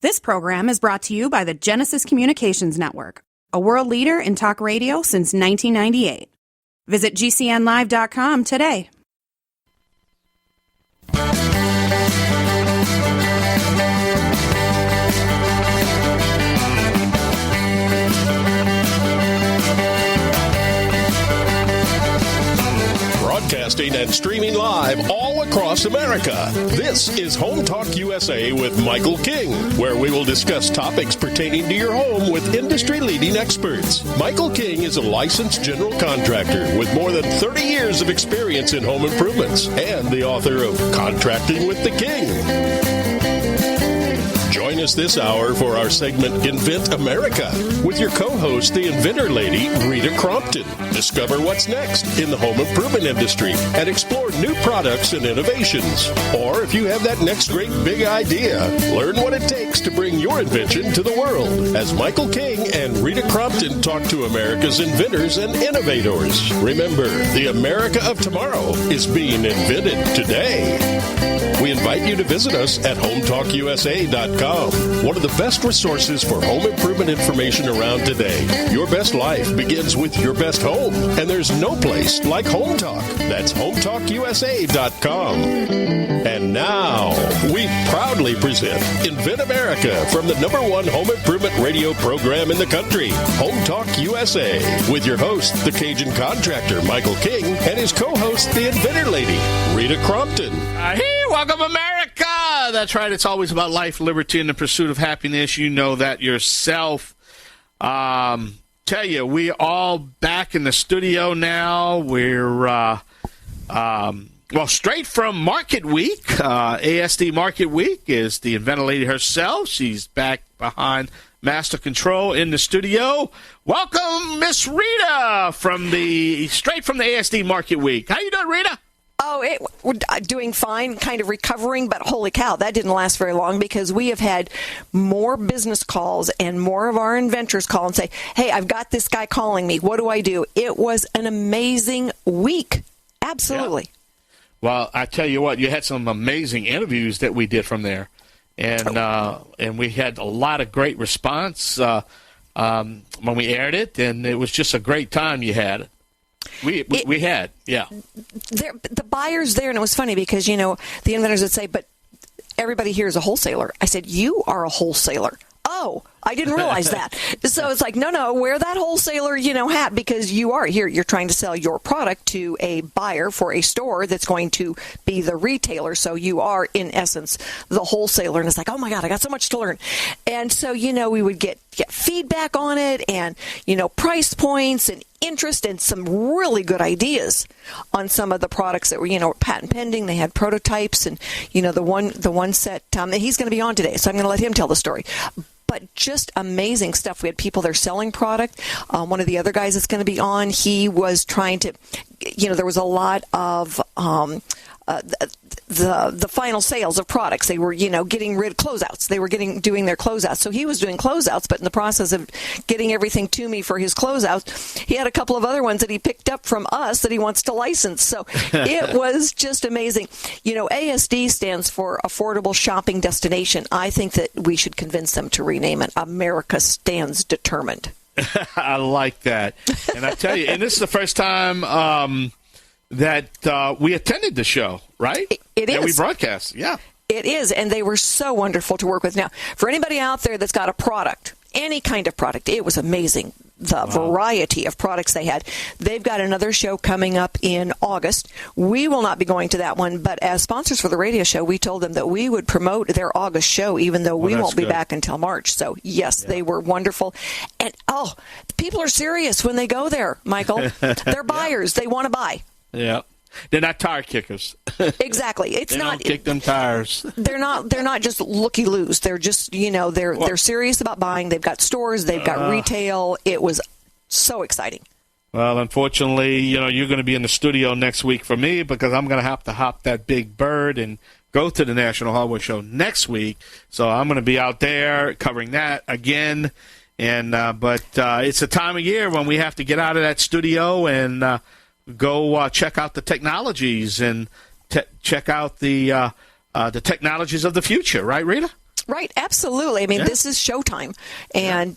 This program is brought to you by the Genesis Communications Network, a world leader in talk radio since 1998. Visit GCNlive.com today. Broadcasting and streaming live all across America. This is Home Talk USA with Michael King, where we will discuss topics pertaining to your home with industry-leading experts. Michael King is a licensed general contractor with more than 30 years of experience in home improvements and the author of Contracting with the King. Join us this hour for our segment Invent America with your co-host, the inventor lady, Rita Crompton. Discover what's next in the home improvement industry and explore new products and innovations. Or if you have that next great big idea, learn what it takes to bring your invention to the world as Michael King and Rita Crompton talk to America's inventors and innovators. Remember, the America of tomorrow is being invented today. We invite you to visit us at HomeTalkUSA.com, one of the best resources for home improvement information around today. Your best life begins with your best home, and there's no place like Home Talk. That's HomeTalkUSA.com. And now, we proudly present Invent America from the #1 home improvement radio program in the country, Home Talk USA, with your host, the Cajun contractor, Michael King, and his co-host, the inventor lady, Rita Crompton. Hey, welcome, America! That's right, it's always about life, liberty, and the pursuit of happiness. You know that yourself. Tell you, we're all back in the studio now. We're, straight from Market Week. ASD Market Week is the inventor lady herself. She's back behind Master Control in the studio. Welcome, Miss Rita, straight from the ASD Market Week. How you doing, Rita? Oh, we're doing fine, kind of recovering, but holy cow, that didn't last very long because we have had more business calls and more of our inventors call and say, hey, I've got this guy calling me. What do I do? It was an amazing week. Absolutely. Yeah. Well, I tell you what, you had some amazing interviews that we did from there, and we had a lot of great response when we aired it, and it was just a great time you had. We had, yeah. The buyers there, and it was funny because, you know, the inventors would say, but everybody here is a wholesaler. I said, you are a wholesaler. Oh, I didn't realize that. So it's like, no, wear that wholesaler, hat because you are here. You're trying to sell your product to a buyer for a store that's going to be the retailer. So you are, in essence, the wholesaler. And it's like, oh, my God, I got so much to learn. And so, we would get feedback on it and, price points and interest and some really good ideas on some of the products that were, patent pending. They had prototypes and, the one set, and he's going to be on today. So I'm going to let him tell the story. But just amazing stuff. We had people there selling product. One of the other guys that's going to be on, he was trying to, there was a lot of the final sales of products. They were, getting rid of closeouts. They were doing their closeouts. So he was doing closeouts, but in the process of getting everything to me for his closeouts, he had a couple of other ones that he picked up from us that he wants to license. So it was just amazing. ASD stands for Affordable Shopping Destination. I think that we should convince them to rename it America Stands Determined. I like that. And I tell you, and this is the first time that we attended the show, right? It is. Yeah, we broadcast, yeah. It is, and they were so wonderful to work with. Now, for anybody out there that's got a product, any kind of product, it was amazing, the variety of products they had. They've got another show coming up in August. We will not be going to that one, but as sponsors for the radio show, we told them that we would promote their August show, even though we won't be back until March. So, yes, they were wonderful. And, people are serious when they go there, Michael. They're buyers. They want to buy. Yeah. They're not tire kickers. Exactly. They don't kick them tires. They're not just looky-loos. They're just, they're serious about buying. They've got stores. They've got retail. It was so exciting. Well, unfortunately, you're going to be in the studio next week for me because I'm going to have to hop that big bird and go to the National Hardware Show next week. So I'm going to be out there covering that again. And but it's a time of year when we have to get out of that studio and go check out the technologies and check out the technologies of the future, right, Rita? Right, absolutely. I mean, this is showtime. And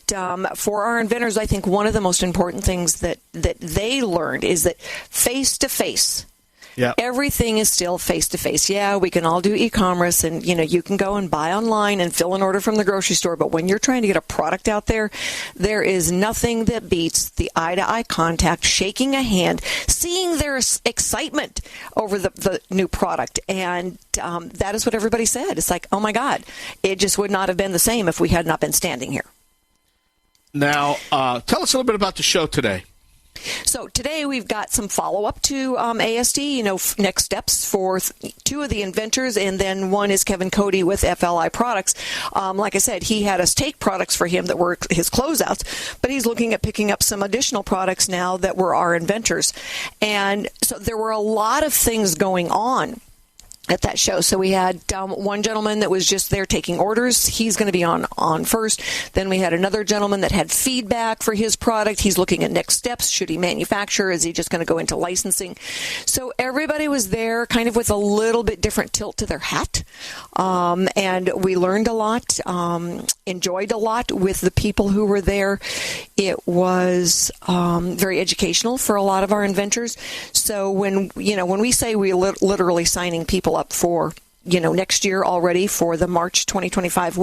for our inventors, I think one of the most important things that they learned is that face-to-face, everything is still face-to-face. Yeah, we can all do e-commerce, and, you can go and buy online and fill an order from the grocery store. But when you're trying to get a product out there, there is nothing that beats the eye-to-eye contact, shaking a hand, seeing their excitement over the new product. And that is what everybody said. It's like, oh, my God, it just would not have been the same if we had not been standing here. Now, tell us a little bit about the show today. So today we've got some follow-up to ASD, next steps for two of the inventors, and then one is Kevin Cody with FLI Products. Like I said, he had us take products for him that were his closeouts, but he's looking at picking up some additional products now that were our inventors. And so there were a lot of things going on at that show. So we had one gentleman that was just there taking orders. He's going to be on first. Then we had another gentleman that had feedback for his product. He's looking at next steps. Should he manufacture? Is he just going to go into licensing? So everybody was there kind of with a little bit different tilt to their hat. And we learned a lot, enjoyed a lot with the people who were there. It was very educational for a lot of our inventors. So when we say we're literally signing people up for, next year already for the March 2025,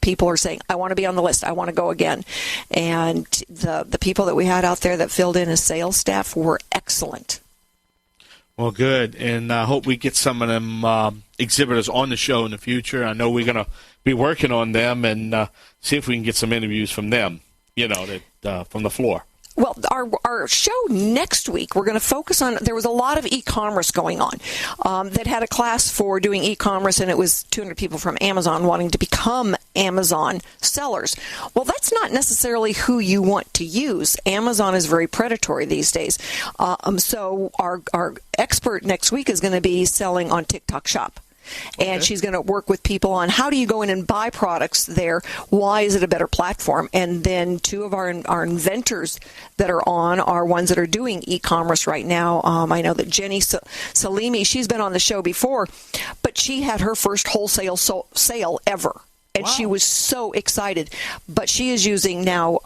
people are saying, I want to be on the list. I want to go again. And the people that we had out there that filled in as sales staff were excellent. Well, good. And I hope we get some of them exhibitors on the show in the future. I know we're going to be working on them and see if we can get some interviews from them, from the floor. Well, our show next week, we're going to focus on, there was a lot of e-commerce going on that had a class for doing e-commerce, and it was 200 people from Amazon wanting to become Amazon sellers. Well, that's not necessarily who you want to use. Amazon is very predatory these days. So our expert next week is going to be selling on TikTok Shop. And she's going to work with people on how do you go in and buy products there? Why is it a better platform? And then two of our inventors that are on are ones that are doing e-commerce right now. I know that Jenny Salimi, she's been on the show before, but she had her first wholesale sale ever. And she was so excited. But she is using now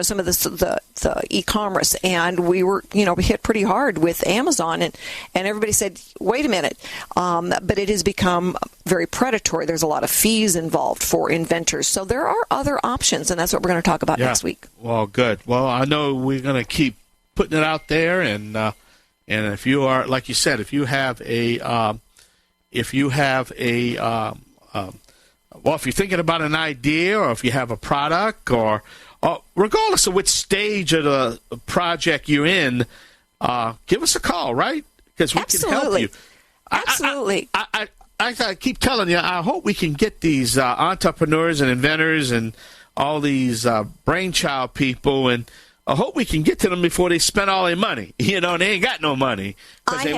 some of the e-commerce, and we were, hit pretty hard with Amazon, and everybody said, wait a minute, but it has become very predatory. There's a lot of fees involved for inventors. So there are other options, and that's what we're going to talk about next week. Well, good. Well, I know we're going to keep putting it out there, and if you are, like you said, if you have if you're thinking about an idea, or if you have a product, or regardless of which stage of the project you're in, give us a call, right? Because we can help you. Absolutely. I keep telling you, I hope we can get these entrepreneurs and inventors and all these brainchild people, and I hope we can get to them before they spend all their money. And they ain't got no money because they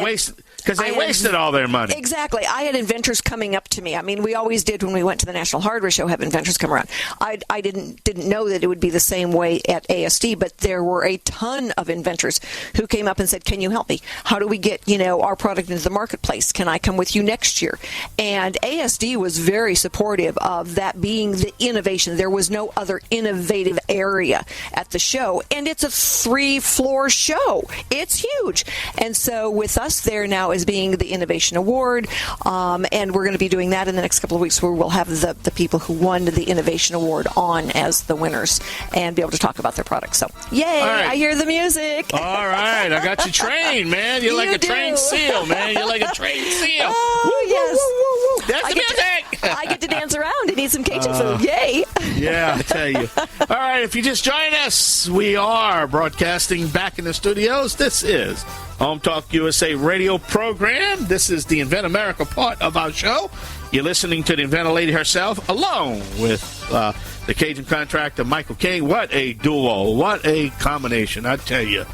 wasted all their money. Exactly. I had inventors coming up to me. I mean, we always did when we went to the National Hardware Show, have inventors come around. I didn't know that it would be the same way at ASD, but there were a ton of inventors who came up and said, can you help me? How do we get, our product into the marketplace? Can I come with you next year? And ASD was very supportive of that being the innovation. There was no other innovative area at the show. And it's a 3-floor show. It's huge. And so with us there now as being the Innovation Award, and we're going to be doing that in the next couple of weeks, where we'll have the people who won the Innovation Award on as the winners and be able to talk about their products. So, yay, right. I hear the music. All right, I got you trained, man. You're like a trained seal, man. You're like a trained seal. Oh, yes. Woo. That's the music. I get to dance around and eat some Cajun food. Yay. Yeah, I tell you. All right, if you just joined us, we are broadcasting back in the studios. This is Home Talk USA radio program. This is the Invent America part of our show. You're listening to the inventor lady herself, along with the Cajun contractor, Michael King. What a duo. What a combination, I tell you.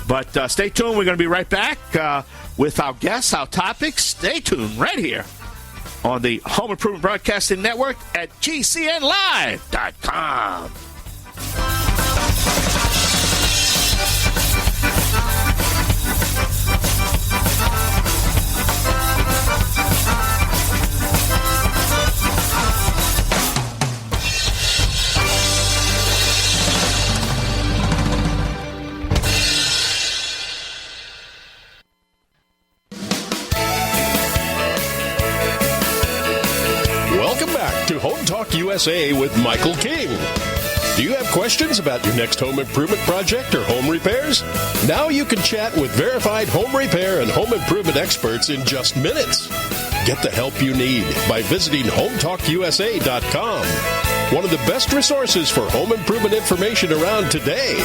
But stay tuned. We're going to be right back with our guests, our topics. Stay tuned right here on the Home Improvement Broadcasting Network at GCNlive.com. Home Talk USA with Michael King. Do you have questions about your next home improvement project or home repairs? Now you can chat with verified home repair and home improvement experts in just minutes. Get the help you need by visiting HomeTalkUSA.com. One of the best resources for home improvement information around today.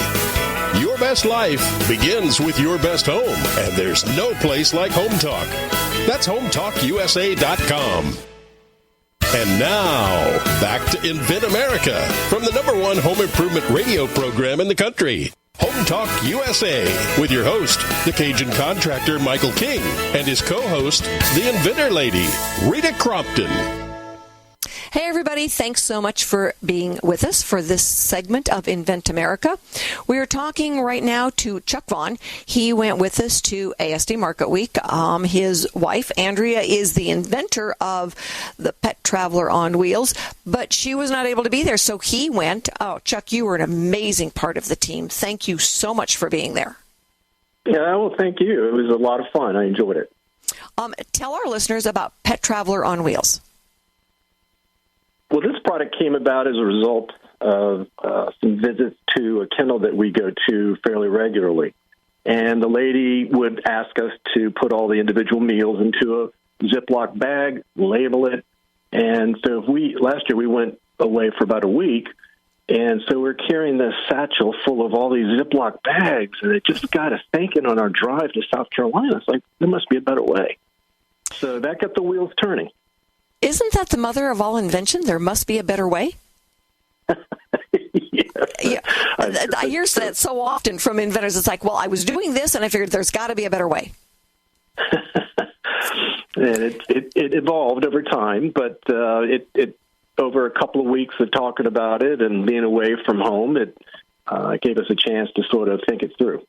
Your best life begins with your best home, and there's no place like Home Talk. That's HomeTalkUSA.com. And now, back to Invent America from the #1 home improvement radio program in the country. Home Talk USA with your host, the Cajun contractor Michael King, and his co-host, the inventor lady, Rita Crompton. Hey, everybody. Thanks so much for being with us for this segment of Invent America. We are talking right now to Chuck Vaughan. He went with us to ASD Market Week. His wife, Andrea, is the inventor of the Pet Traveler on Wheels, but she was not able to be there, so he went. Oh, Chuck, you were an amazing part of the team. Thank you so much for being there. Yeah, well, thank you. It was a lot of fun. I enjoyed it. Tell our listeners about Pet Traveler on Wheels. Well, this product came about as a result of some visits to a kennel that we go to fairly regularly. And the lady would ask us to put all the individual meals into a Ziploc bag, label it. And so last year we went away for about a week, and so we're carrying this satchel full of all these Ziploc bags, and it just got us thinking on our drive to South Carolina. It's like, there must be a better way. So that got the wheels turning. Isn't that the mother of all invention? There must be a better way. Yeah. I hear that so often from inventors. It's like, well, I was doing this, and I figured there's got to be a better way. And it evolved over time, but it over a couple of weeks of talking about it and being away from home, it gave us a chance to sort of think it through.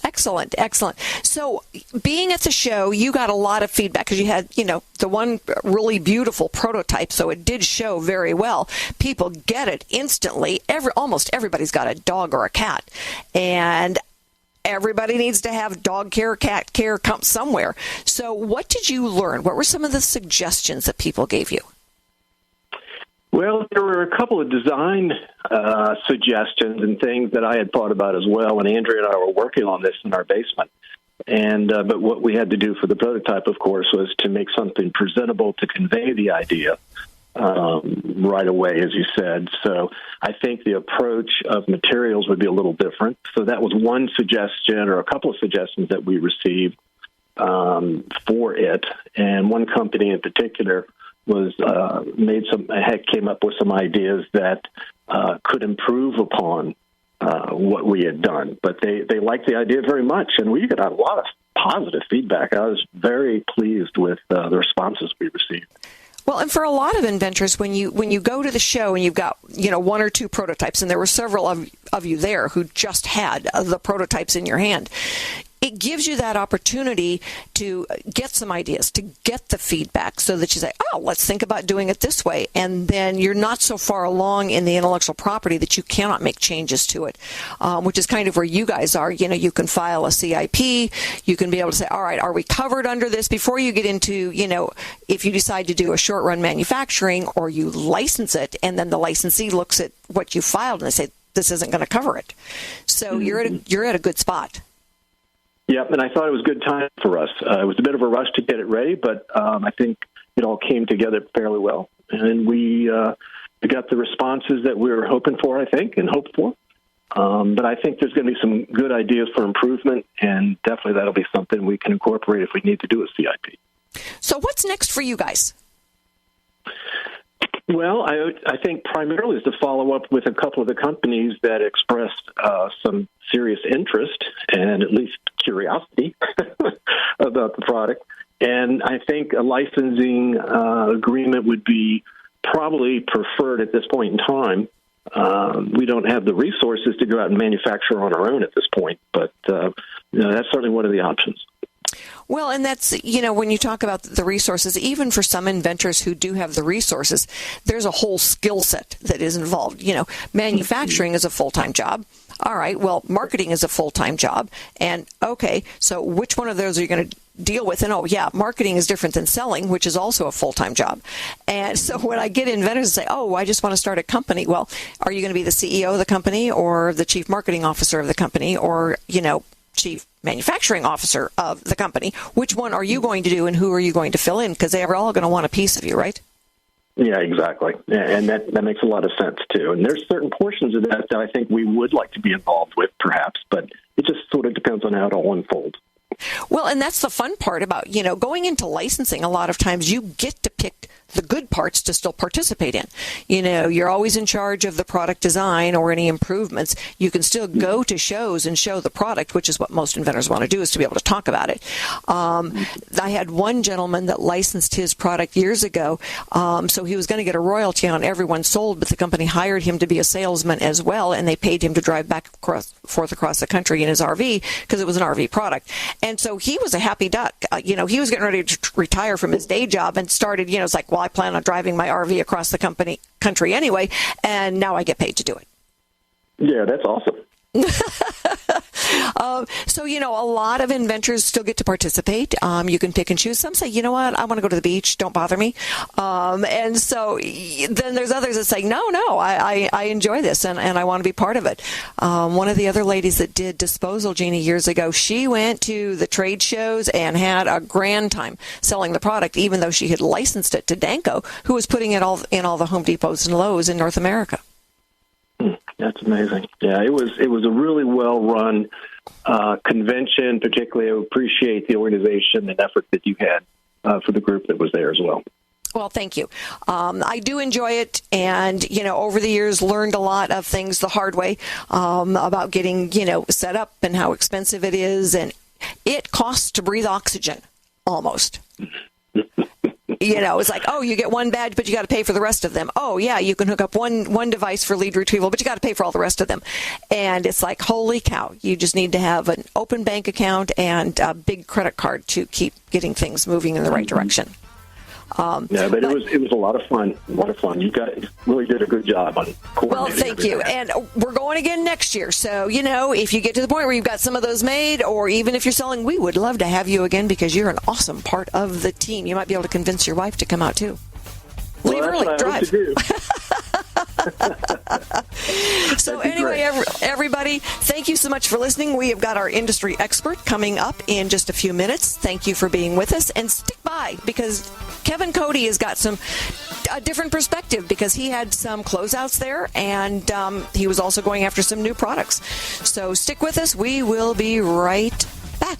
Excellent, excellent. So being at the show, you got a lot of feedback because you had, the one really beautiful prototype, so it did show very well. People get it instantly. Almost everybody's got a dog or a cat, and everybody needs to have dog care, cat care come somewhere. So what did you learn? What were some of the suggestions that people gave you? Well, there were a couple of design suggestions and things that I had thought about as well, and Andrea and I were working on this in our basement. And but what we had to do for the prototype, of course, was to make something presentable to convey the idea right away, as you said. So I think the approach of materials would be a little different. So that was one suggestion, or a couple of suggestions that we received for it. And one company in particular came up with some ideas that could improve upon what we had done. But they liked the idea very much, and we got a lot of positive feedback. I was very pleased with the responses we received. Well, and for a lot of inventors, when you go to the show and you've got one or two prototypes, and there were several of you there who just had the prototypes in your hand, it gives you that opportunity to get some ideas, to get the feedback so that you say, oh, let's think about doing it this way. And then you're not so far along in the intellectual property that you cannot make changes to it, which is kind of where you guys are. You can file a CIP. You can be able to say, all right, are we covered under this before you get into, if you decide to do a short run manufacturing or you license it, and then the licensee looks at what you filed and they say, this isn't going to cover it. So you're at a good spot. Yep, and I thought it was good time for us. It was a bit of a rush to get it ready, but I think it all came together fairly well. And we got the responses that we were hoping for, I think, and hoped for. But I think there's going to be some good ideas for improvement, and definitely that'll be something we can incorporate if we need to do a CIP. So what's next for you guys? Well, I think primarily is to follow up with a couple of the companies that expressed some serious interest and at least curiosity about the product. And I think a licensing agreement would be probably preferred at this point in time. We don't have the resources to go out and manufacture on our own at this point, but that's certainly one of the options. Well, and that's, when you talk about the resources, even for some inventors who do have the resources, there's a whole skill set that is involved. Manufacturing is a full-time job. All right, well, marketing is a full-time job. And, okay, so which one of those are you going to deal with. And marketing is different than selling, which is also a full-time job. And so when I get inventors and say, I just want to start a company, well, are you going to be the CEO of the company or the chief marketing officer of the company or, chief manufacturing officer of the company? Which one are you going to do and who are you going to fill in? Because they're all going to want a piece of you, right? Yeah, exactly. And that makes a lot of sense, too. And there's certain portions of that I think we would like to be involved with, perhaps, but it just sort of depends on how it all unfolds. Well, and that's the fun part about, going into licensing. A lot of times you get to pick the good parts to still participate in. You're always in charge of the product design or any improvements. You can still go to shows and show the product, which is what most inventors want to do, is to be able to talk about it. I had one gentleman that licensed his product years ago, so he was going to get a royalty on every one sold, but the company hired him to be a salesman as well, and they paid him to drive back forth across the country in his RV because it was an RV product. And so he was a happy duck. He was getting ready to retire from his day job and started, it's like, well, I plan on driving my RV across the country anyway, and now I get paid to do it. Yeah, that's awesome. So, a lot of inventors still get to participate. You can pick and choose. Some say, I want to go to the beach. Don't bother me. And so then there's others that say, no, I enjoy this and I want to be part of it. One of the other ladies that did Disposal Genie years ago, she went to the trade shows and had a grand time selling the product, even though she had licensed it to Danco, who was putting it all in all the Home Depots and Lowe's in North America. That's amazing. Yeah, it was a really well-run convention. Particularly, I appreciate the organization and effort that you had for the group that was there as well. Well, thank you. I do enjoy it, and over the years, learned a lot of things the hard way about getting set up and how expensive it is, and it costs to breathe oxygen almost. It's like, you get one badge, but you got to pay for the rest of them. Oh, yeah, you can hook up one device for lead retrieval, but you got to pay for all the rest of them. And it's like, holy cow, you just need to have an open bank account and a big credit card to keep getting things moving in the right direction. But it was a lot of fun. A lot of fun. You guys really did a good job on coordinating. Well, thank you. And we're going again next year. So, if you get to the point where you've got some of those made, or even if you're selling, we would love to have you again because you're an awesome part of the team. You might be able to convince your wife to come out too. Leave early, drive. So anyway, everybody, thank you so much for listening. We have got our industry expert coming up in just a few minutes. Thank you for being with us, and stick by because Kevin Cody has got a different perspective because he had some closeouts there, and he was also going after some new products. So stick with us. We will be right back.